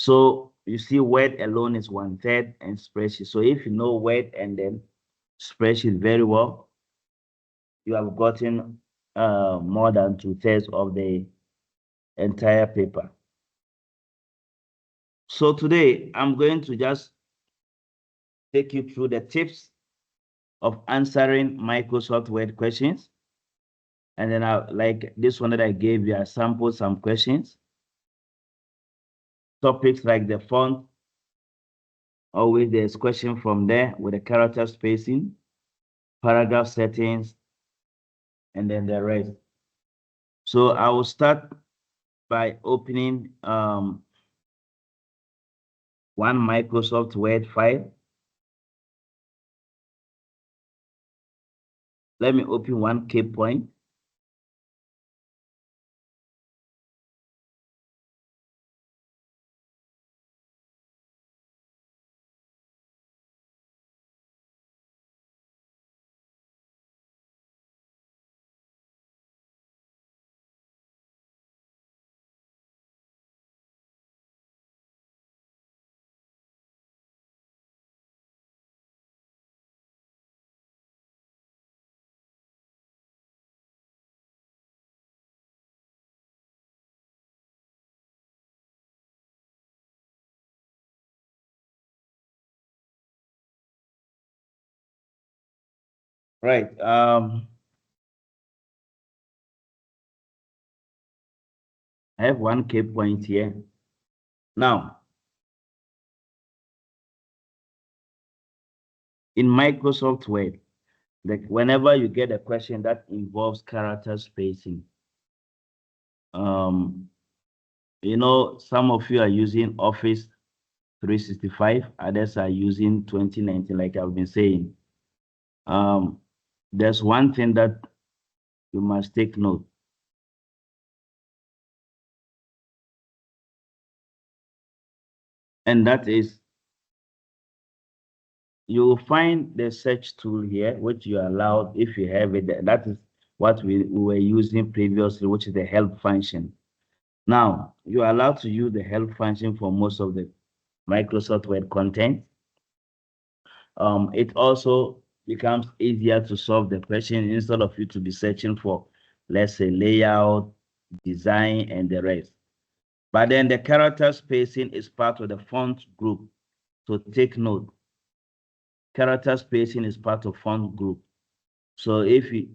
So you see word alone is 1/3 and spreadsheet. So if you know word and then spreadsheet very well, you have gotten more than 2/3 of the entire paper. So today I'm going to just take you through the tips of answering Microsoft Word questions. And then like this one that I gave you, I sampled some questions. Topics like the font, always there's question from there with the character spacing, paragraph settings, and then the rest. So I will start by opening one Microsoft Word file. Let me open one key point. Right. I have one key point here. Now, in Microsoft Word, like whenever you get a question that involves character spacing, you know, some of you are using Office 365, others are using 2019, like I've been saying. There's one thing that you must take note. And that is, you will find the search tool here, which you are allowed if you have it. That is what we were using previously, which is the help function. Now, you are allowed to use the help function for most of the Microsoft Word content. It also becomes easier to solve the question instead of you to be searching for, let's say, layout, design, and the rest. But then the character spacing is part of the font group. So take note, character spacing is part of font group. So if you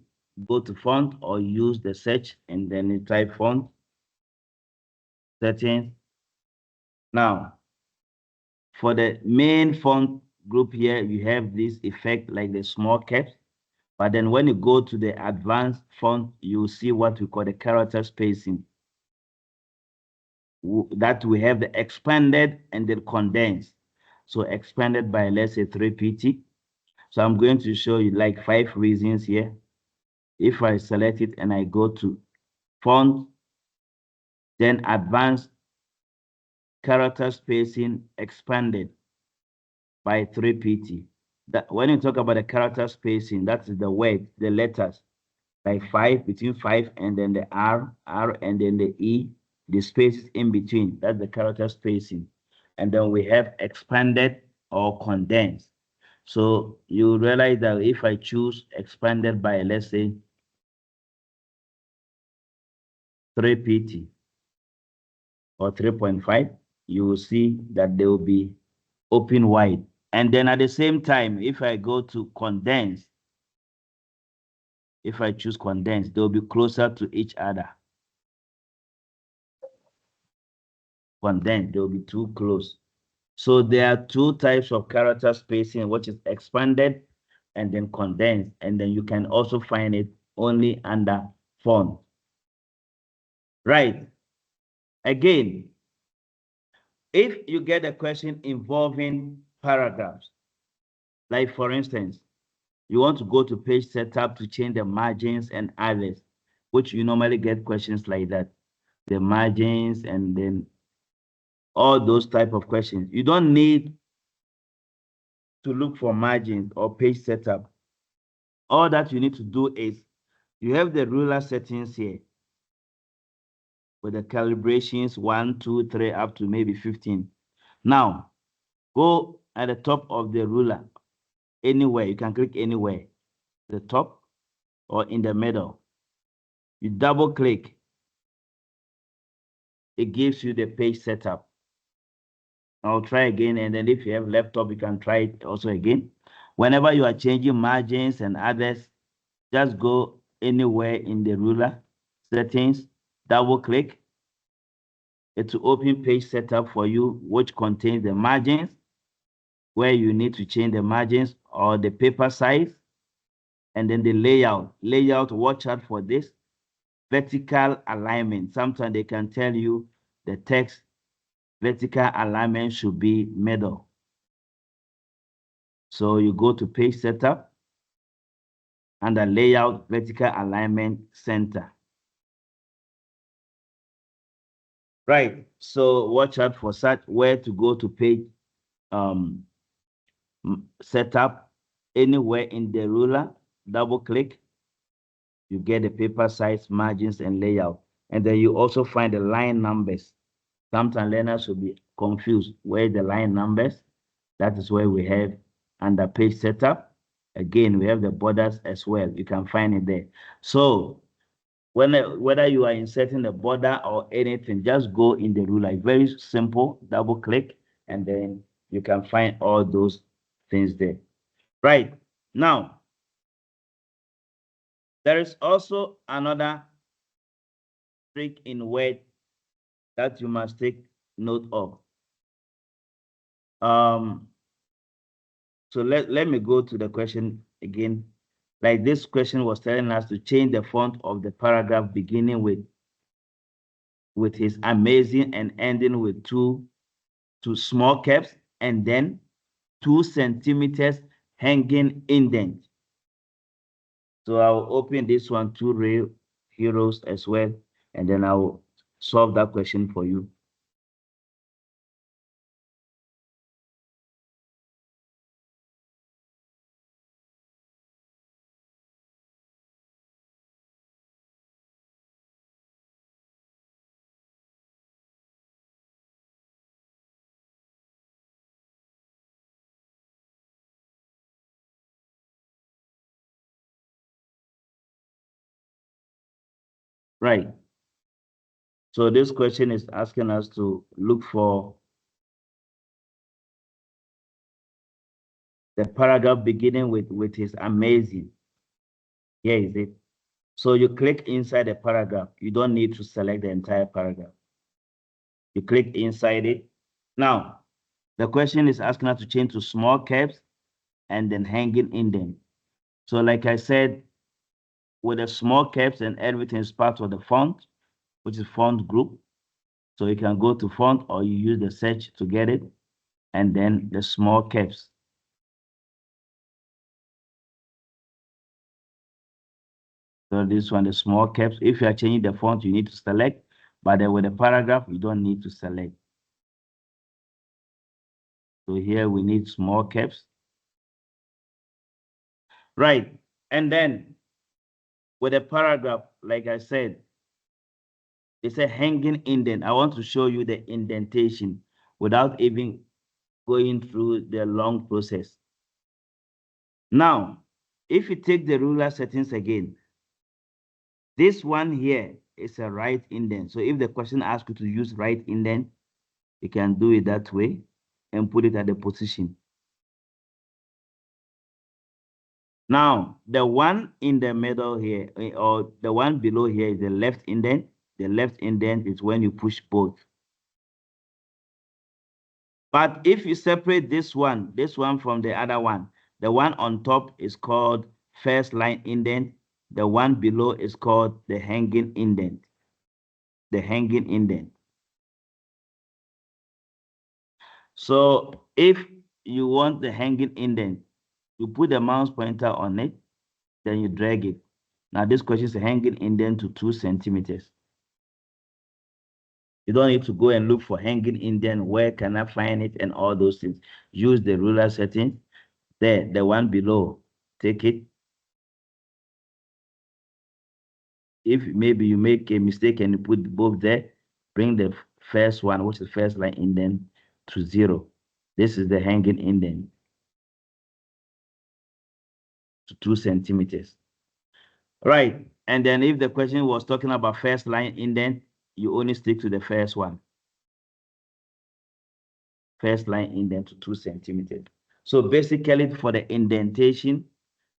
go to font or use the search and then you type font settings. Now, for the main font group here, you have this effect like the small caps. But then when you go to the advanced font, you see what we call the character spacing. That we have the expanded and the condensed. So expanded by, let's say, 3pt. So I'm going to show you like 5 reasons here. If I select it and I go to font, then advanced character spacing expanded by 3pt. That when you talk about the character spacing, that is the word, the letters, like 5, between 5 and then the R, and then the E, the spaces in between. That's the character spacing. And then we have expanded or condensed. So you realize that if I choose expanded by, let's say, 3pt or 3.5, you will see that they will be open wide. And then at the same time, if I go to condense, if I choose condense, they'll be closer to each other. Condense, they'll be too close. So there are 2 types of character spacing, which is expanded and then condensed. And then you can also find it only under font. Right. Again, if you get a question involving paragraphs, like for instance, you want to go to page setup to change the margins and others, which you normally get questions like that, the margins and then all those type of questions. You don't need to look for margins or page setup. All that you need to do is you have the ruler settings here with the calibrations 1, 2, 3 up to maybe 15. Now, go at the top of the ruler, anywhere. You can click anywhere, the top or in the middle. You double click. It gives you the page setup. I'll try again, and then if you have laptop, you can try it also again. Whenever you are changing margins and others, just go anywhere in the ruler, settings, double click. It will open page setup for you, which contains the margins, where you need to change the margins or the paper size, and then the layout. Layout, watch out for this. Vertical alignment. Sometimes they can tell you the text vertical alignment should be middle. So you go to page setup, under layout, vertical alignment, center. Right. So watch out for such, where to go to page setup, anywhere in the ruler, double click, you get the paper size, margins, and layout. And then you also find the line numbers. Sometimes learners will be confused. Where the line numbers? That is where we have under page setup. Again, we have the borders as well. You can find it there. So whether you are inserting a border or anything, just go in the ruler. It's very simple. Double click, and then you can find all those things there. Right. Now, there is also another trick in Word that you must take note of. So let me go to the question again. Like this question was telling us to change the font of the paragraph beginning with his amazing and ending with two small caps and then 2 centimeters hanging indent. So I'll open this one, two real heroes as well, and then I'll solve that question for you. Right. So this question is asking us to look for the paragraph beginning with his amazing. Here is it. So you click inside the paragraph. You don't need to select the entire paragraph. You click inside it. Now, the question is asking us to change to small caps and then hanging indent. So like I said, with the small caps and everything is part of the font, which is font group. So you can go to font or you use the search to get it. And then the small caps. So this one, the small caps. If you are changing the font, you need to select. But then with the paragraph, you don't need to select. So here we need small caps. Right. And then with a paragraph, like I said, it's a hanging indent. I want to show you the indentation without even going through the long process. Now, if you take the ruler settings again, this one here is a right indent. So if the question asks you to use right indent, you can do it that way and put it at the position. Now, the one in the middle here, or the one below here is the left indent. The left indent is when you push both. But if you separate this one from the other one, the one on top is called first line indent. The one below is called the hanging indent. The hanging indent. So if you want the hanging indent, you put the mouse pointer on it, then you drag it. Now this question is hanging indent to 2 centimeters. You don't need to go and look for hanging indent. Where can I find it and all those things? Use the ruler setting. There, the one below, take it. If maybe you make a mistake and you put both there, bring the first one, which is first line indent, to 0. This is the hanging indent to 2 centimeters. Right. And then if the question was talking about first line indent, you only stick to the first one. First line indent to 2 centimeters. So basically for the indentation,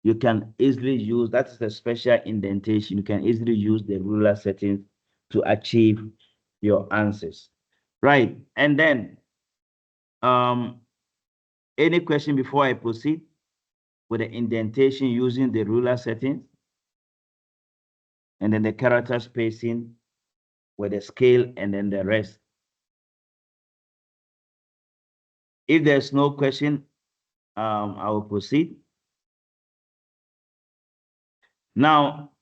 you can easily use, that's the special indentation. You can easily use the ruler settings to achieve your answers. Right. And then, any question before I proceed with the indentation using the ruler settings? And then the character spacing with the scale and then the rest. If there's no question, I will proceed. Now,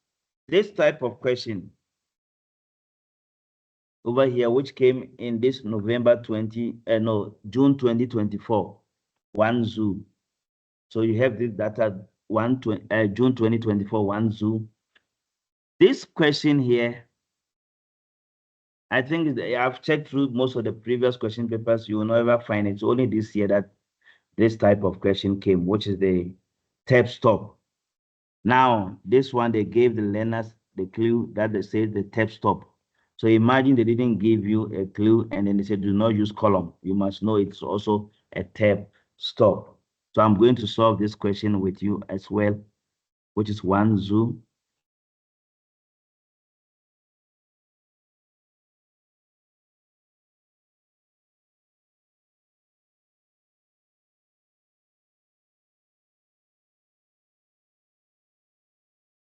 this type of question over here, which came in this June 2024, one zoo. So you have this data, June 2024, one zoo. This question here, I think I've checked through most of the previous question papers. You will never find it. It's only this year that this type of question came, which is the tape stop. Now, this one, they gave the learners the clue that they say the tape stop. So imagine they didn't give you a clue and then they said, do not use column. You must know it's also a tape stop. So I'm going to solve this question with you as well, which is one zoo.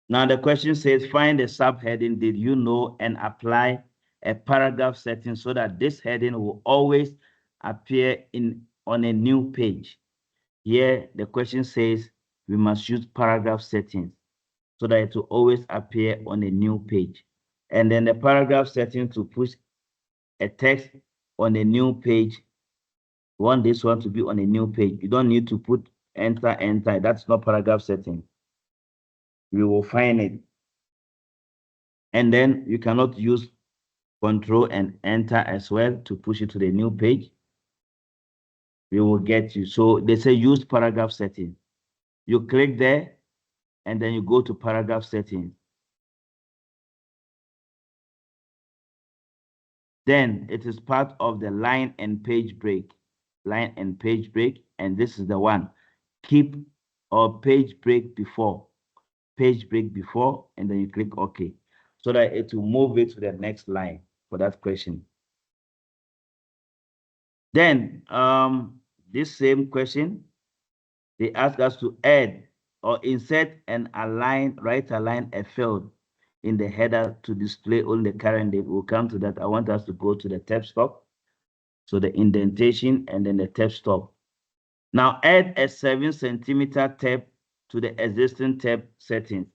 Now the question says, find the subheading, did you know, and apply a paragraph setting so that this heading will always appear on a new page. Here, the question says, we must use paragraph settings so that it will always appear on a new page. And then the paragraph setting to push a text on a new page. You want this one to be on a new page. You don't need to put enter. That's not paragraph setting. We will find it. And then you cannot use control and enter as well to push it to the new page. We will get you. So they say use paragraph setting. You click there and then you go to paragraph settings. Then it is part of the line and page break. Line and page break. And this is the one. Keep or page break before. Page break before, and then you click OK. So that it will move it to the next line for that question. Then this same question, they ask us to add or insert and right align a field in the header to display only the current date. We'll come to that. I want us to go to the tab stop. So the indentation and then the tab stop. Now add a 7 centimeter tab to the existing tab settings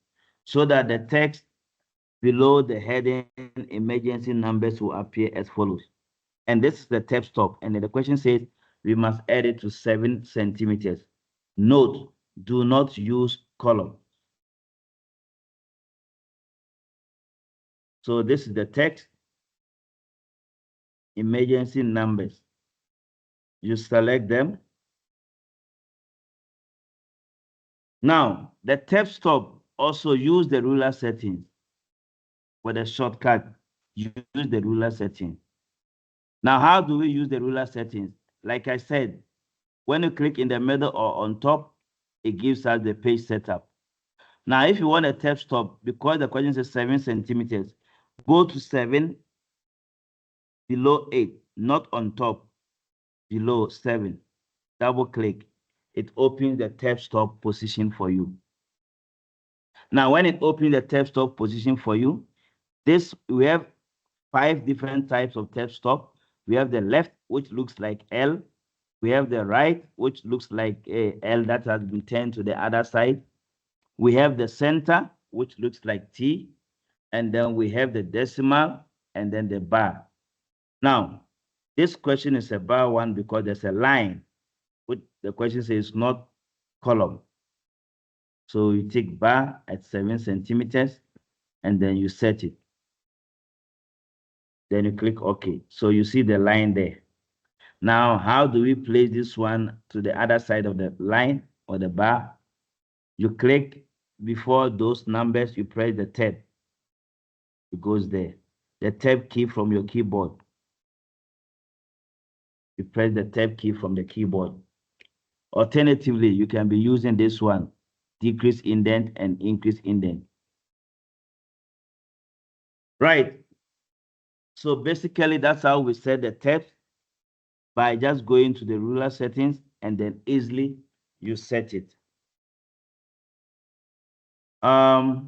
so that the text below the heading emergency numbers will appear as follows. And this is the tab stop. And then the question says we must add it to 7 centimeters. Note, do not use column. So this is the text, emergency numbers. You select them. Now, the tab stop also use the ruler settings. For the shortcut, use the ruler settings. Now, how do we use the ruler settings? Like I said, when you click in the middle or on top, it gives us the page setup. Now, if you want a tab stop, because the question says 7 centimeters, go to 7, below 8, not on top, below 7. Double click. It opens the tab stop position for you. Now, when it opens the tab stop position for you, we have 5 different types of tab stop. We have the left, which looks like L. We have the right, which looks like a L that has been turned to the other side. We have the center, which looks like T. And then we have the decimal and then the bar. Now, this question is a bar one because there's a line, which the question says not column. So you take bar at 7 centimeters and then you set it. Then you click OK. So you see the line there. Now, how do we place this one to the other side of the line or the bar? You click before those numbers, you press the tab. It goes there. The tab key from your keyboard. You press the tab key from the keyboard. Alternatively, you can be using this one, decrease indent and increase indent. Right. So basically, that's how we set the text by just going to the ruler settings and then easily you set it. Let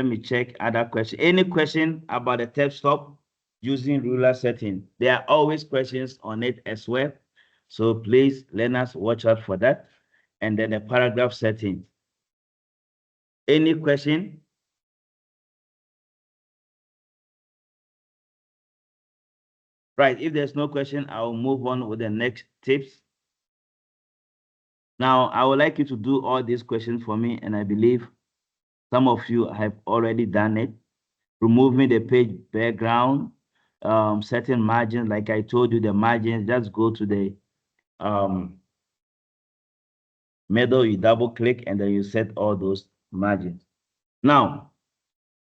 me check other question. Any question about the text stop using ruler setting? There are always questions on it as well. So please, learners, watch out for that. And then the paragraph settings. Any question? Right, if there's no question, I'll move on with the next tips. Now, I would like you to do all these questions for me, and I believe some of you have already done it. Removing the page background, setting margins, like I told you, the margins, just go to the middle, you double click, and then you set all those margins. Now,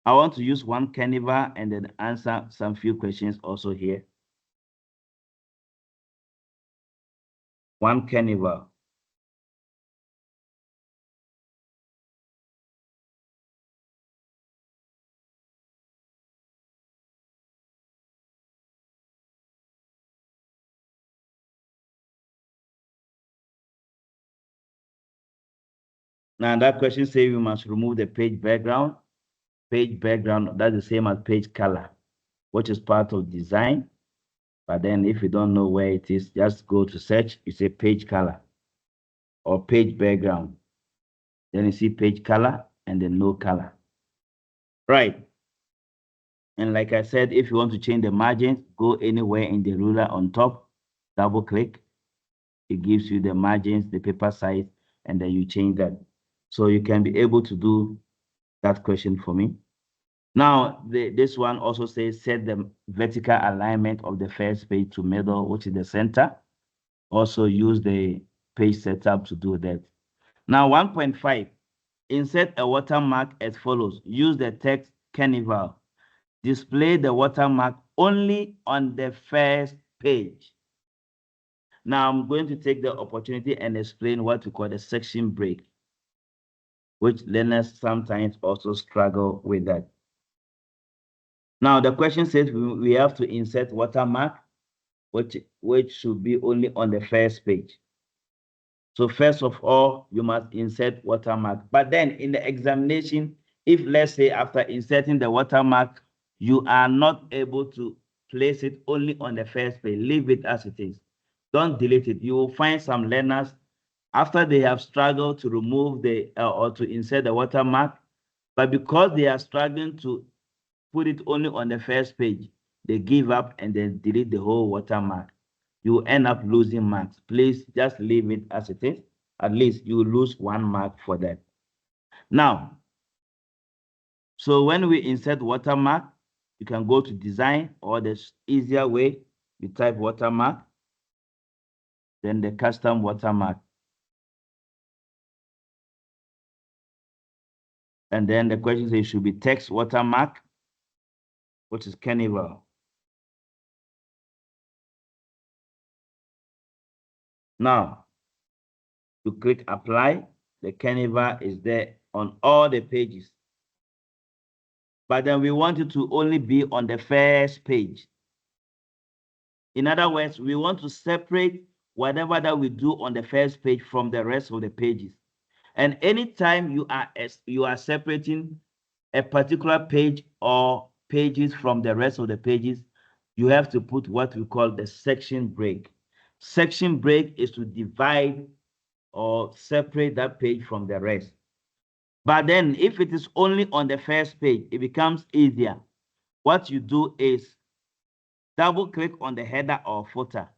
I want to use one Canva and then answer some few questions also here. One Canva. Now that question says you must remove the page background. Page background, that's the same as page color, which is part of design. But then if you don't know where it is, just go to search, you say page color or page background. Then you see page color and then no color. Right. And like I said, if you want to change the margins, go anywhere in the ruler on top, double click. It gives you the margins, the paper size, and then you change that. So you can be able to do that question for me. Now, this one also says set the vertical alignment of the first page to middle, which is the center. Also use the page setup to do that. Now, 1.5, insert a watermark as follows. Use the text carnival. Display the watermark only on the first page. Now, I'm going to take the opportunity and explain what we call the section break, which learners sometimes also struggle with that. Now, the question says we have to insert watermark, which should be only on the first page. So first of all, you must insert watermark. But then in the examination, if let's say after inserting the watermark, you are not able to place it only on the first page, leave it as it is. Don't delete it. You will find some learners, after they have struggled to remove the or to insert the watermark, but because they are struggling to put it only on the first page, they give up and then delete the whole watermark. You end up losing marks. Please just leave it as it is. At least you lose 1 mark for that. Now, so when we insert watermark, you can go to design, or the easier way, you type watermark, then the custom watermark. And then the question says it should be text watermark, which is carnival. Now, you click apply. The carnival is there on all the pages. But then we want it to only be on the first page. In other words, we want to separate whatever that we do on the first page from the rest of the pages. And anytime you are separating a particular page or pages from the rest of the pages, you have to put what we call the section break. Section break is to divide or separate that page from the rest. But then if it is only on the first page, it becomes easier. What you do is double click on the header or footer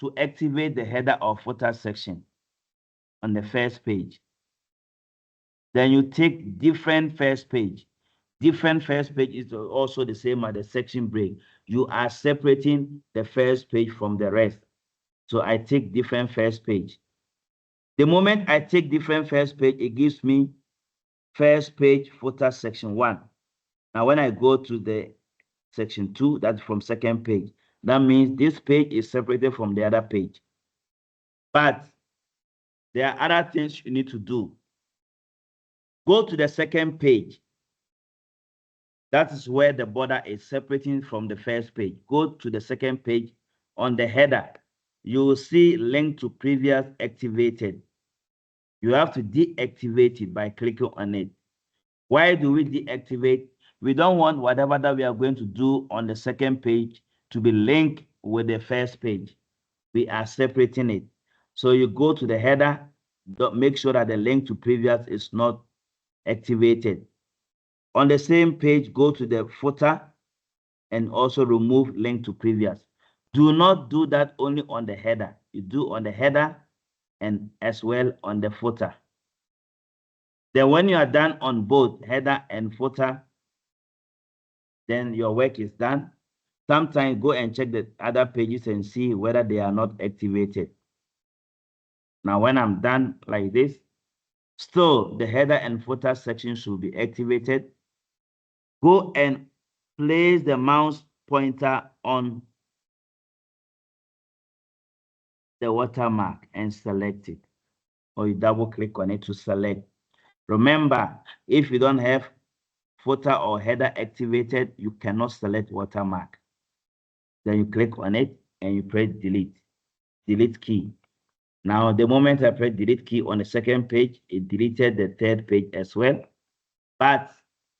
to activate the header or footer section on the first page. Then you take different first page. Different first page is also the same as the section break. You are separating the first page from the rest. So I take different first page. The moment I take different first page, it gives me first page footer section 1. Now when I go to the section 2, that's from second page. That means this page is separated from the other page. But there are other things you need to do. Go to the second page. That is where the border is separating from the first page. Go to the second page. On the header, you will see link to previous activated. You have to deactivate it by clicking on it. Why do we deactivate? We don't want whatever that we are going to do on the second page to be linked with the first page. We are separating it. So you go to the header, make sure that the link to previous is not activated. On the same page, go to the footer and also remove link to previous. Do not do that only on the header. You do on the header and as well on the footer. Then when you are done on both header and footer, then your work is done. Sometimes go and check the other pages and see whether they are not activated. Now, when I'm done like this, still the header and footer section should be activated. Go and place the mouse pointer on the watermark and select it, or you double click on it to select. Remember, if you don't have footer or header activated, you cannot select watermark. Then you click on it and you press delete key. Now, the moment I press delete key on the second page, it deleted the third page as well, but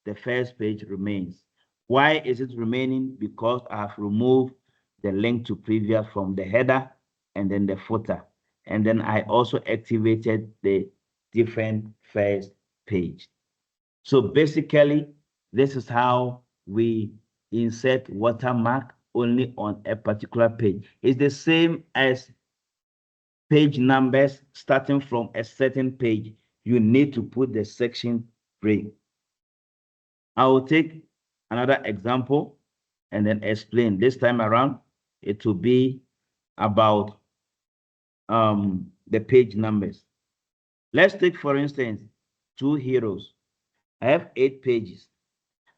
the first page remains. Why is it remaining? Because I have removed the link to previous from the header and then the footer. And then I also activated the different first page. So basically, this is how we insert watermark only on a particular page. It's the same as page numbers starting from a certain page. You need to put the section break. I will take another example and then explain. This time around, it will be about the page numbers. Let's take, for instance, 2 heroes. I have 8 pages.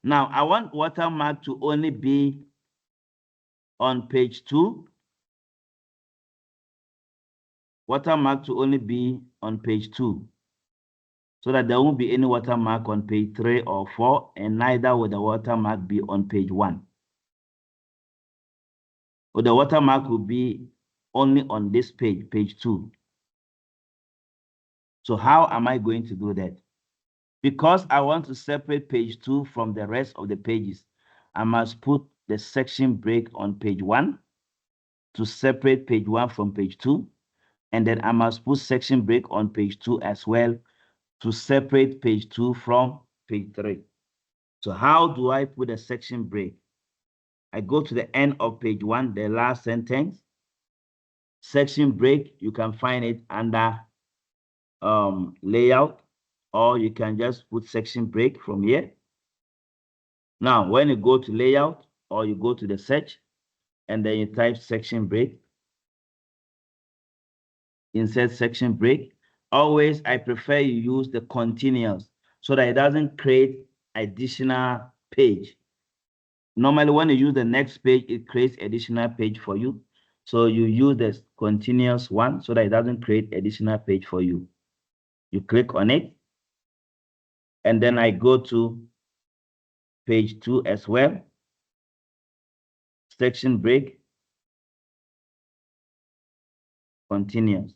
Now, I want watermark to only be on page 2. Watermark to only be on page 2. So that there won't be any watermark on page 3 or 4, and neither will the watermark be on page 1. Or the watermark will be only on this page, page 2. So how am I going to do that? Because I want to separate page 2 from the rest of the pages, I must put the section break on page 1 to separate page 1 from page 2. And then I must put section break on page 2 as well to separate page 2 from page 3. So how do I put a section break? I go to the end of page 1, the last sentence. Section break, you can find it under layout, or you can just put section break from here. Now, when you go to layout, or you go to the search, and then you type section break, insert section break. Always, I prefer you use the continuous so that it doesn't create additional page. Normally, when you use the next page, it creates additional page for you. So you use the continuous one so that it doesn't create additional page for you. You click on it, and then I go to page 2 as well. Section break, continuous.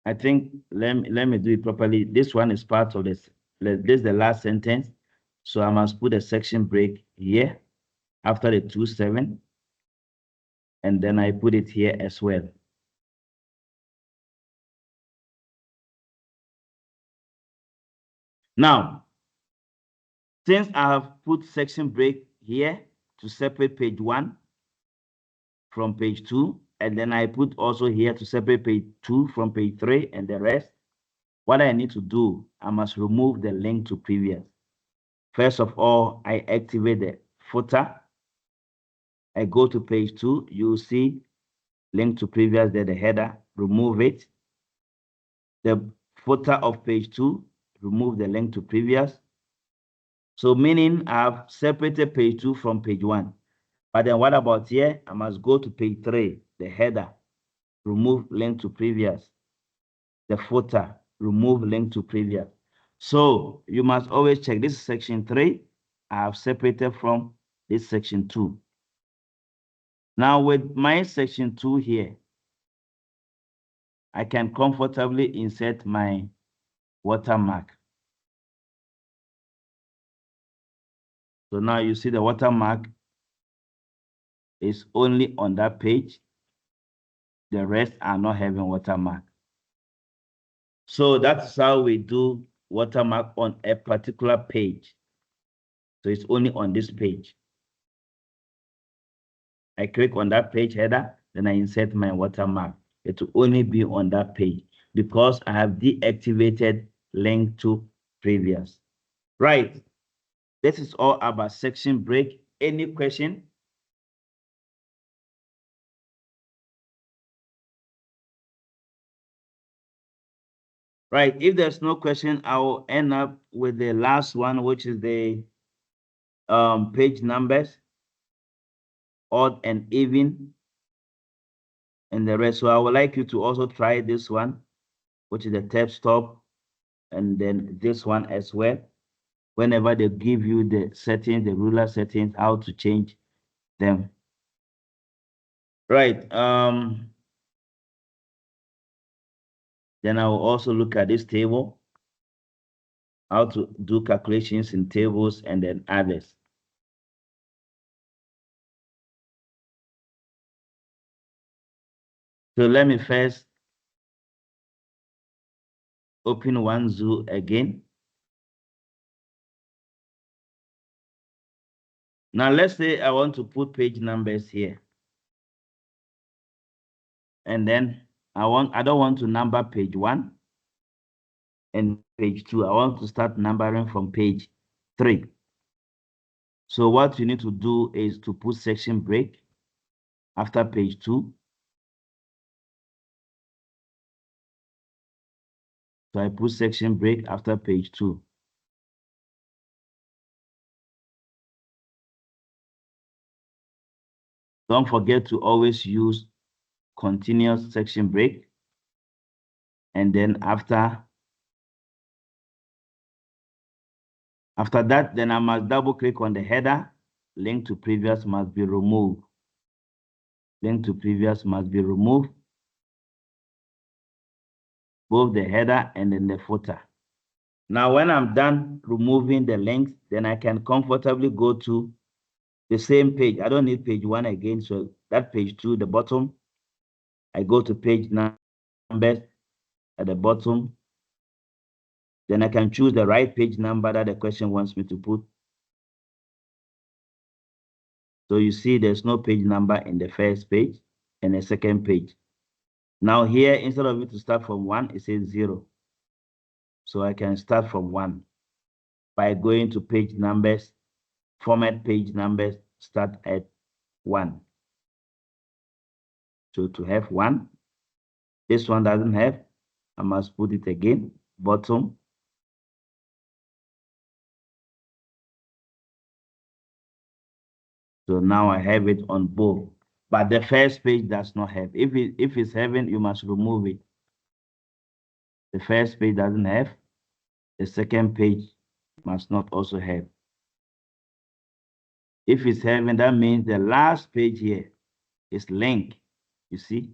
I think let me do it properly. This one is part of this. This is the last sentence. So I must put a section break here after the 2-7. And then I put it here as well. Now, since I have put section break here to separate page 1 from page 2, and then I put also here to separate page 2 from page 3 and the rest, what I need to do, I must remove the link to previous. First of all, I activate the footer. I go to page 2. You see link to previous there, the header, remove it. The footer of page 2, remove the link to previous. So meaning I've separated page 2 from page 1. But then what about here? I must go to page 3, the header, remove link to previous. The footer, remove link to previous. So you must always check. This is section 3. I have separated from this section 2. Now with my section 2 here, I can comfortably insert my watermark. So now you see the watermark is only on that page. The rest are not having watermark. So that's how we do watermark on a particular page. So it's only on this page. I click on that page header, then I insert my watermark. It will only be on that page because I have deactivated link to previous. Right. This is all about section break. Any question? Right. If there's no question, I will end up with the last one, which is the page numbers, odd and even, and the rest. So I would like you to also try this one, which is the tab stop, and then this one as well. Whenever they give you the settings, the ruler settings, how to change them. Right. Then I will also look at this table, how to do calculations in tables and then others. So let me first open one zoo again. Now let's say I want to put page numbers here. And then I don't want to number page 1 and page 2. I want to start numbering from page 3. So what you need to do is to put section break after page 2. So I put section break after page 2. Don't forget to always use continuous section break. And then after that, then I must double click on the header. Link to previous must be removed. Link to previous must be removed. Both the header and then the footer. Now, when I'm done removing the links, then I can comfortably go to the same page. I don't need page 1 again. So that page 2, the bottom, I go to page numbers at the bottom. Then I can choose the right page number that the question wants me to put. So you see there's no page number in the first page and the second page. Now here, instead of it to start from 1, it says 0. So I can start from 1 by going to page numbers, format page numbers, start at 1. So to have 1, this one doesn't have, I must put it again, bottom. So now I have it on both, but the first page does not have. If it's having, you must remove it. The first page doesn't have, the second page must not also have. If it's having, that means the last page here is linked. You see,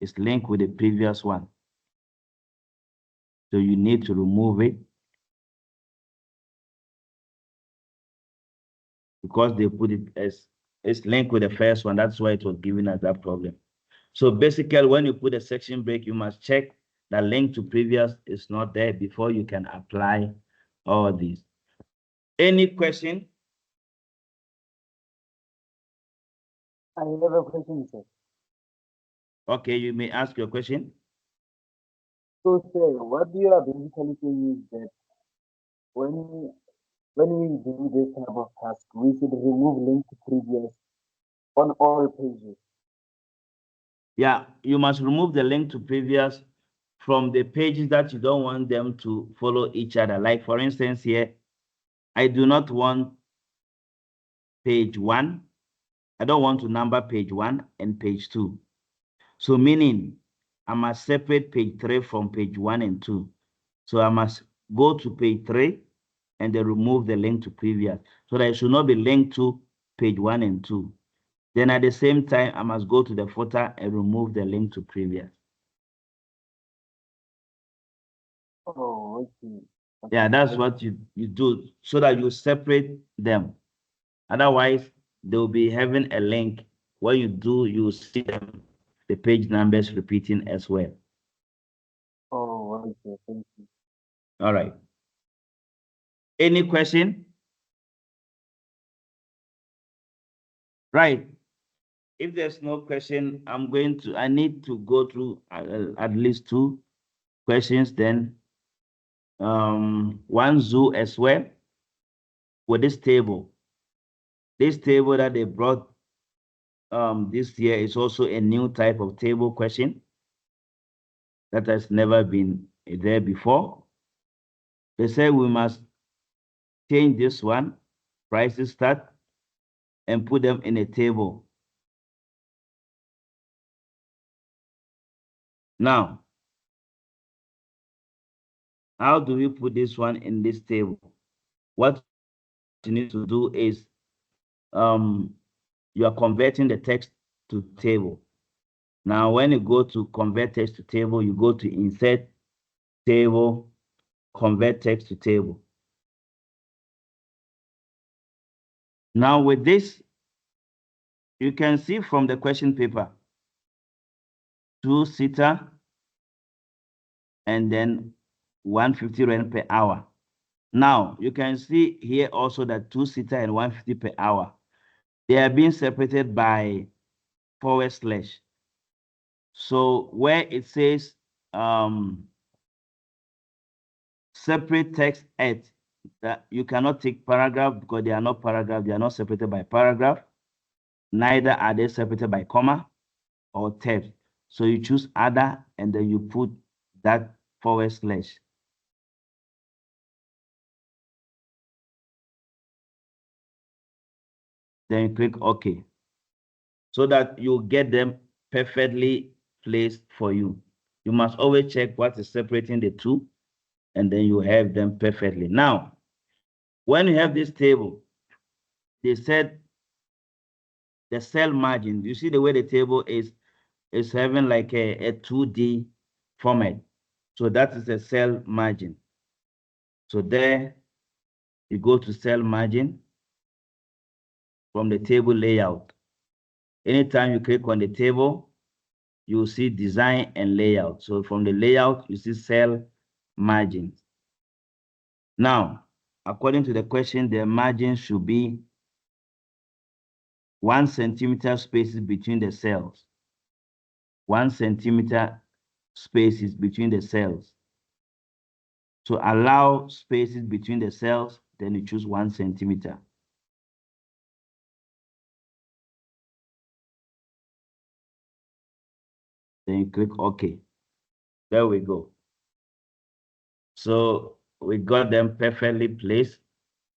it's linked with the previous one. So you need to remove it because they put it as it's linked with the first one. That's why it was giving us that problem. So basically, when you put a section break, you must check that link to previous is not there before you can apply all these. Any question? I have a question, sir. Okay, you may ask your question. So, sir, what you are basically saying is that when when we do this type of task, we should remove link to previous on all pages. Yeah, you must remove the link to previous from the pages that you don't want them to follow each other. Like for instance here, I do not want page 1. I don't want to number page 1 and page 2. So meaning I must separate page 3 from page 1 and 2. So I must go to page 3 and then remove the link to previous. So that it should not be linked to page 1 and 2. Then at the same time, I must go to the footer and remove the link to previous. Oh, okay. Yeah, Okay. that's what you do so that you separate them. Otherwise, they'll be having a link. What you do, you see them, the page numbers repeating as well. Oh, okay. Thank you. All right. Any question? Right. If there's no question, I need to go through at least 2 questions, then one zoo as well with this table. This table that they brought this year is also a new type of table question that has never been there before. They say we must change this one, prices start, and put them in a table. Now, how do we put this one in this table? What you need to do is you are converting the text to table. Now, when you go to convert text to table, you go to insert table, convert text to table. Now, with this, you can see from the question paper, 2-seater and then 150 rand per hour. Now, you can see here also that 2-seater and 150 per hour. They are being separated by /. So where it says separate text at, that you cannot take paragraph because they are not paragraph, they are not separated by paragraph. Neither are they separated by comma or tabs. So you choose other and then you put that /. Then you click OK. So that you get them perfectly placed for you. You must always check what is separating the two, and then you have them perfectly. Now, when you have this table, they said the cell margin. You see the way the table is having like a 2D format. So that is a cell margin. So there you go to cell margin from the table layout. Anytime you click on the table, you see design and layout. So from the layout, you see cell margins. Now, according to the question, the margin should be 1 centimeter spaces between the cells. 1 centimeter spaces between the cells. To allow spaces between the cells, then you choose 1 centimeter. Then you click OK. There we go. So we got them perfectly placed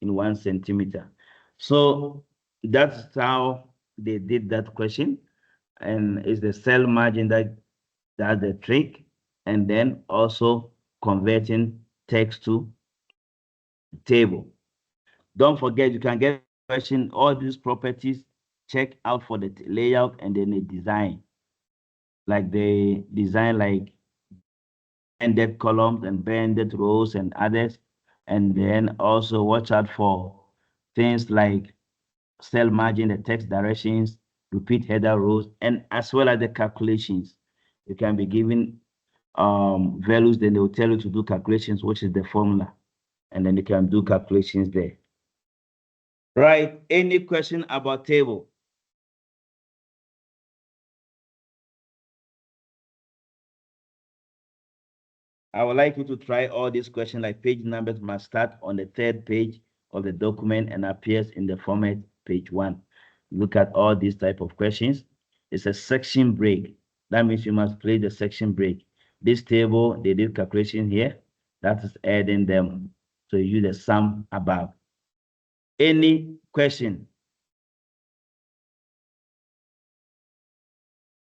in 1 centimeter. So that's how they did that question. And it's the cell margin that's the trick. And then also converting text to table. Don't forget, you can get question, all these properties, check out for the layout and then the design. Like the design like banded columns and banded rows and others. And then also watch out for things like cell margin, the text directions, repeat header rows, and as well as the calculations. You can be given values, then they will tell you to do calculations, which is the formula. And then you can do calculations there. Right. Any question about table? I would like you to try all these questions, like page numbers must start on the 3rd page of the document and appears in the format page 1. Look at all these type of questions. It's a section break. That means you must play the section break. This table, they did calculation here. That is adding them. So you use the sum above. Any question?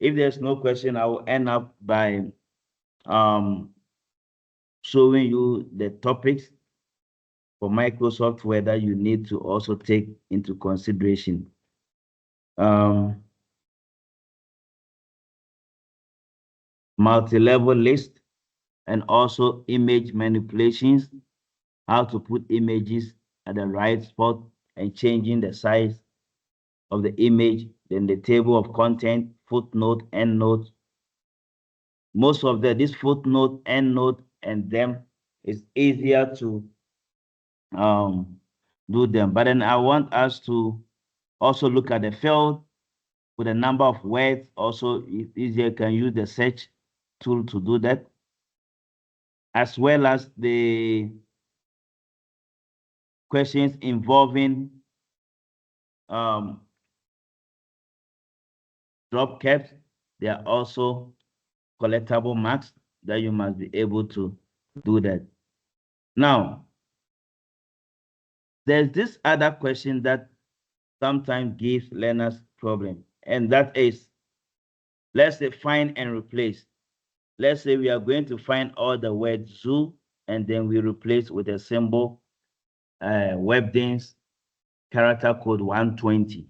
If there's no question, I will end up by showing you the topics for Microsoft Word that you need to also take into consideration. Multi-level list and also image manipulations, how to put images at the right spot and changing the size of the image, then the table of content, footnote, endnote. Most of this footnote, endnote, and them is easier to do them. But then I want us to also look at the field with a number of words. Also, it's easier, you can use the search tool to do that, as well as the questions involving drop caps. They are also collectible marks that you must be able to do that. Now, there's this other question that sometimes gives learners problem, and that is, let's say find and replace. Let's say we are going to find all the words zoo, and then we replace with a symbol, Webdins character code 120.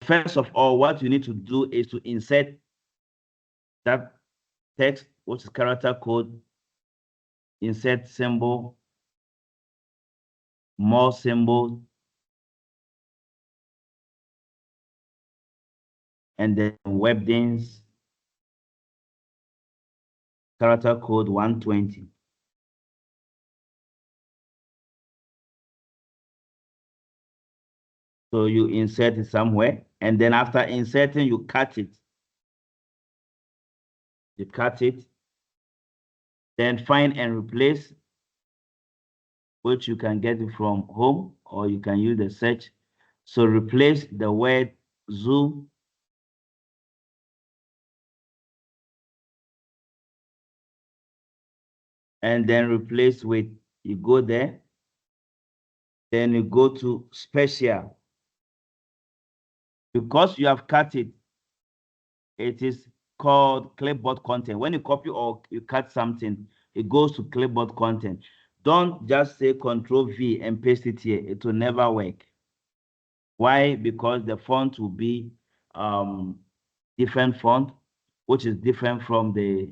First of all, what you need to do is to insert that text, which is character code, insert symbol, more symbols, and then Webdins character code 120. So you insert it somewhere, and then after inserting, you cut it. You cut it, then find and replace, which you can get it from home or you can use the search. So replace the word zoo and then replace with, you go there, then you go to special. Because you have cut it, it is called clipboard content. When you copy or you cut something, it goes to clipboard content. Don't just say Control V and paste it here. It will never work. Why? Because the font will be different font, which is different from the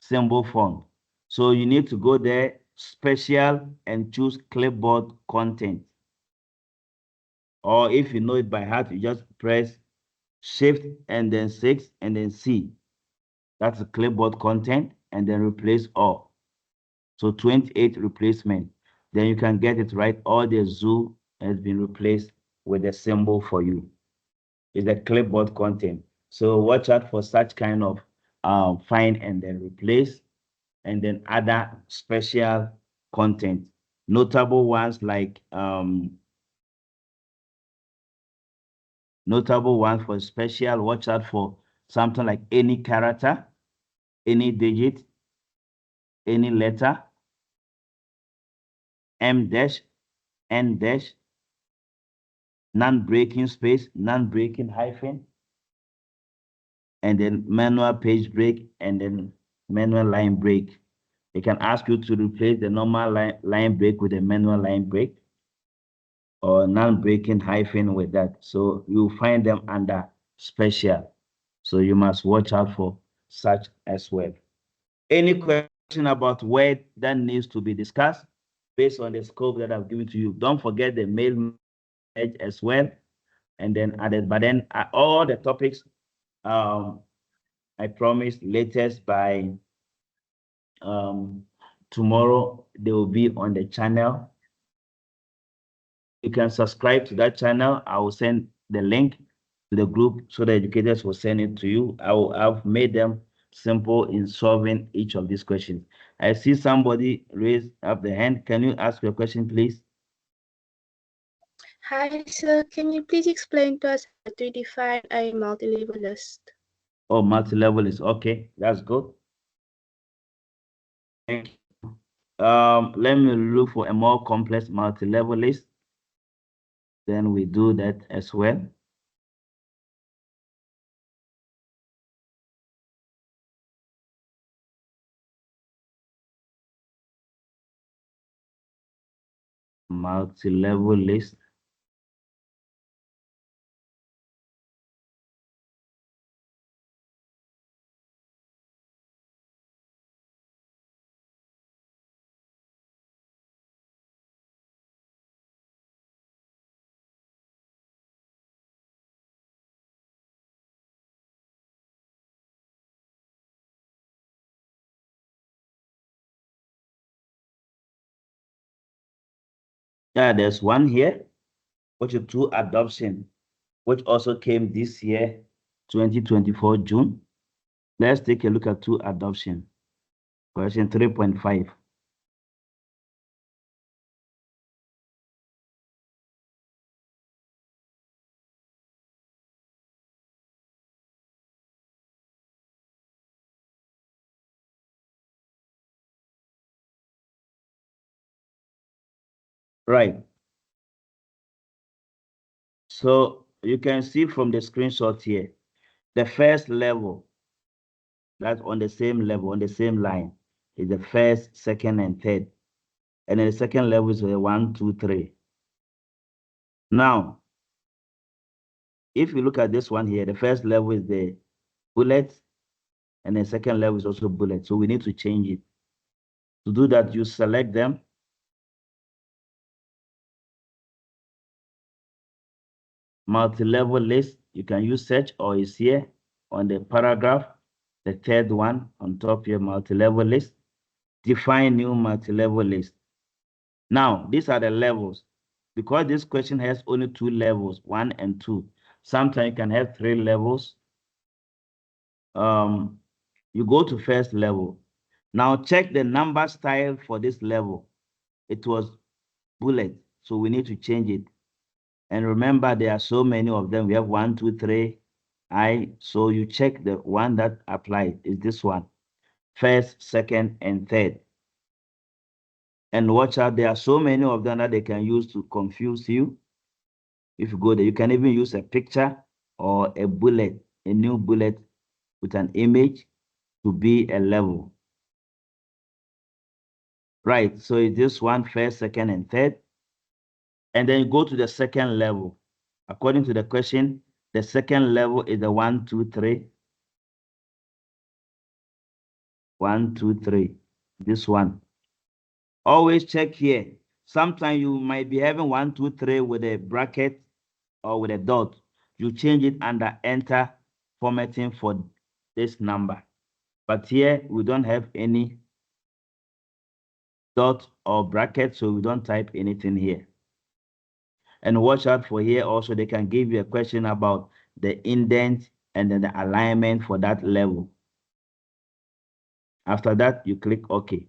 symbol font. So you need to go there, special, and choose clipboard content. Or if you know it by heart, you just press Shift and then 6 and then C. That's the clipboard content, and then replace all. So 28 replacement. Then you can get it right. All the zoo has been replaced with a symbol for you. It's the clipboard content. So watch out for such kind of find and then replace, and then other special content. Notable ones like notable ones for special, watch out for something like any character, any digit, any letter, M dash, N dash, non-breaking space, non-breaking hyphen, and then manual page break, and then manual line break. They can ask you to replace the normal line break with a manual line break or non-breaking hyphen with that. So you'll find them under special. So you must watch out for such as well. Any question about Word that needs to be discussed based on the scope that I've given to you? Don't forget the mail message as well. And then added, but then all the topics, I promise latest by tomorrow, they will be on the channel. You can subscribe to that channel. I will send the link to the group so the educators will send it to you. I've made them simple in solving each of these questions. I see somebody raise up the hand. Can you ask your question, please? Hi, sir. Can you please explain to us how to define a multi-level list? Oh, multi-level is okay. That's good. Thank you. Let me look for a more complex multi-level list. Then we do that as well. Multi-level list. Yeah, there's one here, which is two adoption, which also came this year, 2024 June. Let's take a look at two adoption. Question 3.5. Right. So you can see from the screenshot here, the first level, that's on the same level, on the same line, is the first, second, and third. And then the second level is the 1, 2, 3. Now, if you look at this one here, the first level is the bullet, and the second level is also bullet. So we need to change it. To do that, you select them. Multi-level list, you can use search, or is here on the paragraph, the third one on top here, multi-level list. Define new multi-level list. Now, these are the levels. Because this question has only two levels, 1 and 2. Sometimes you can have 3 levels. You go to first level. Now check the number style for this level. It was bullet, so we need to change it. And remember, there are so many of them. We have 1, 2, 3. So you check the one that applies is this one. First, second, and third. And watch out, there are so many of them that they can use to confuse you. If you go there, you can even use a picture or a bullet, a new bullet with an image to be a level. Right, so it's this one, first, second, and third. And then you go to the second level. According to the question, the second level is the 1, 2, 3. 1, 2, 3. This one. Always check here. Sometimes you might be having 1, 2, 3 with a bracket or with a dot. You change it under enter formatting for this number. But here we don't have any dot or bracket, so we don't type anything here. And watch out for here also, they can give you a question about the indent and then the alignment for that level. After that, you click OK.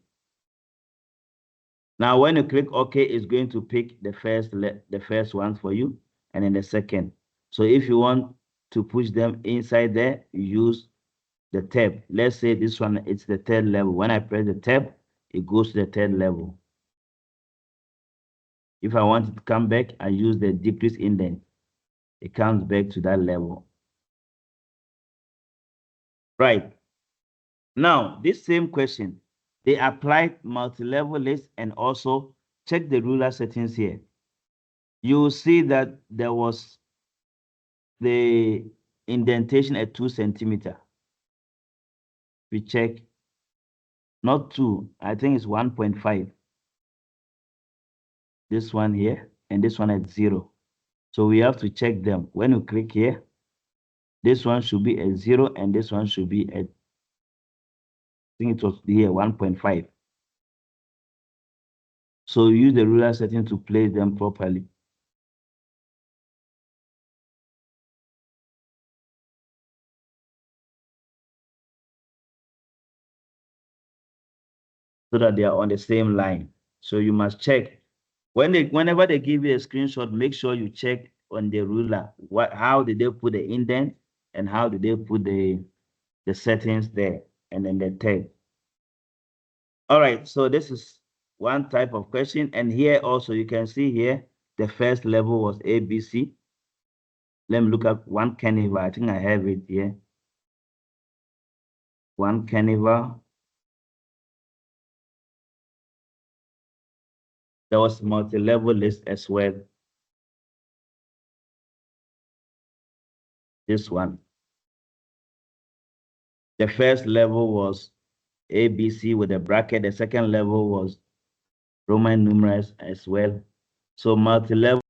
Now, when you click OK, it's going to pick the first one for you, and then the second. So if you want to push them inside there, you use the tab. Let's say this one, it's the third level. When I press the tab, it goes to the third level. If I want it to come back, I use the decrease indent. It comes back to that level. Right. Now, this same question, they applied multi-level list and also check the ruler settings here. You will see that there was the indentation at 2 centimeter. We check, not 2, I think it's 1.5. This one here, and this one at 0. So we have to check them. When you click here, this one should be at 0, and this one should be at, I think it was here, 1.5. So use the ruler setting to place them properly. so that they are on the same line. So you must check. Whenever they give you a screenshot, make sure you check on the ruler. How did they put the indent and how did they put the settings there and then the tag. All right, so this is one type of question. And here also you can see here, the first level was ABC. Let me look at one carnival. I think I have it here. One carnival. There was multi-level list as well. This one. The first level was ABC with a bracket. The second level was Roman numerals as well. So multi-level